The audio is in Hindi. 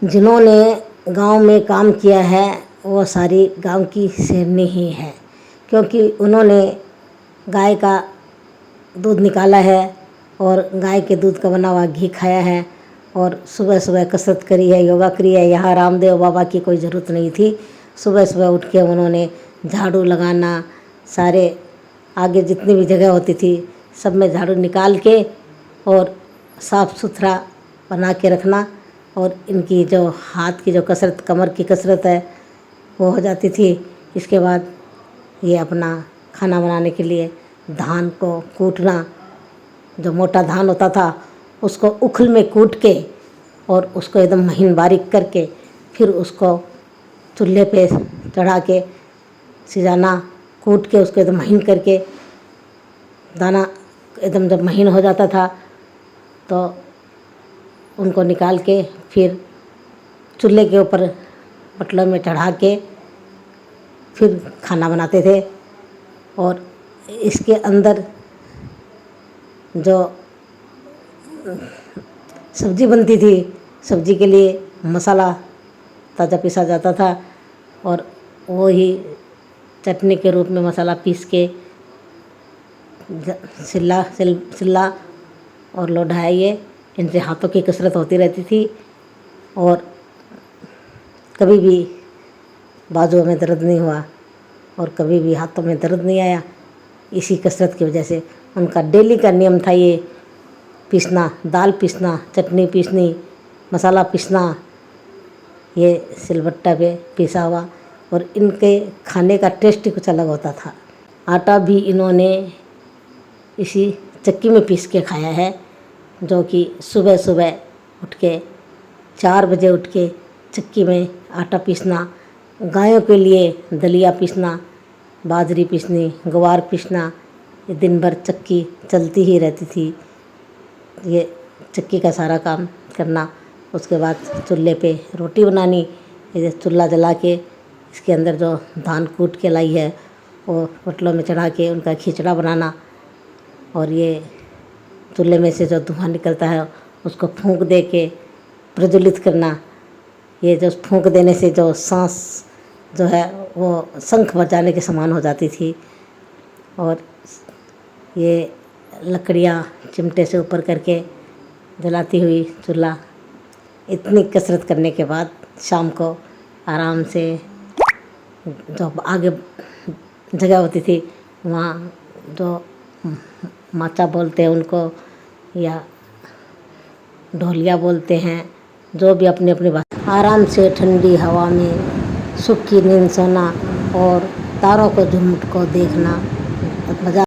जिन्होंने गांव में काम किया है वो सारी गांव की शेरनी ही है, क्योंकि उन्होंने गाय का दूध निकाला है और गाय के दूध का बना हुआ घी खाया है और सुबह सुबह कसरत करी है, योगा करी है। यहाँ रामदेव बाबा की कोई ज़रूरत नहीं थी। सुबह सुबह उठ के उन्होंने झाड़ू लगाना, सारे आगे जितनी भी जगह होती थी सब में झाड़ू निकाल के और साफ़ सुथरा बना के रखना। और इनकी जो हाथ की जो कसरत, कमर की कसरत है वो हो जाती थी। इसके बाद ये अपना खाना बनाने के लिए धान को कूटना, जो मोटा धान होता था उसको उखल में कूट के और उसको एकदम महीन बारीक करके फिर उसको चूल्हे पे चढ़ा के सिजाना, कूट के उसको एकदम महीन करके दाना एकदम जब महीन हो जाता था तो उनको निकाल के फिर चूल्हे के ऊपर पटलों में चढ़ा के फिर खाना बनाते थे। और इसके अंदर जो सब्ज़ी बनती थी, सब्ज़ी के लिए मसाला ताज़ा पीसा जाता था और वो ही चटनी के रूप में मसाला पीस के सिल्ला और लोढ़ा, ये इनसे हाथों की कसरत होती रहती थी। और कभी भी बाजुओं में दर्द नहीं हुआ और कभी भी हाथों में दर्द नहीं आया। इसी कसरत की वजह से उनका डेली का नियम था ये पीसना, दाल पीसना, चटनी पीसनी, मसाला पीसना, ये सिलबट्टा पे पीसा हुआ। और इनके खाने का टेस्ट ही कुछ अलग होता था। आटा भी इन्होंने इसी चक्की में पीस के खाया है, जो कि सुबह सुबह उठ के 4 बजे उठ के चक्की में आटा पीसना, गायों के लिए दलिया पीसना, बाजरी पीसनी, ग्वार पीसना, ये दिन भर चक्की चलती ही रहती थी। ये चक्की का सारा काम करना। उसके बाद चूल्हे पे रोटी बनानी, ये चूल्हा जला के इसके अंदर जो धान कूट के लाई है वो पटलों में चढ़ा के उनका खिचड़ा बनाना। और ये चूल्हे में से जो धुआं निकलता है उसको फूंक दे के प्रज्वलित करना। ये जो फूंक देने से जो सांस जो है वो शंख बजाने के समान हो जाती थी। और ये लकड़ियाँ चिमटे से ऊपर करके जलाती हुई चूल्हा। इतनी कसरत करने के बाद शाम को आराम से जो आगे जगह होती थी वहाँ जो माचा बोलते हैं उनको या ढोलिया बोलते हैं, जो भी अपनी अपनी भाषा, आराम से ठंडी हवा में सुख की नींद सोना और तारों को झुमट को देखना मज़ा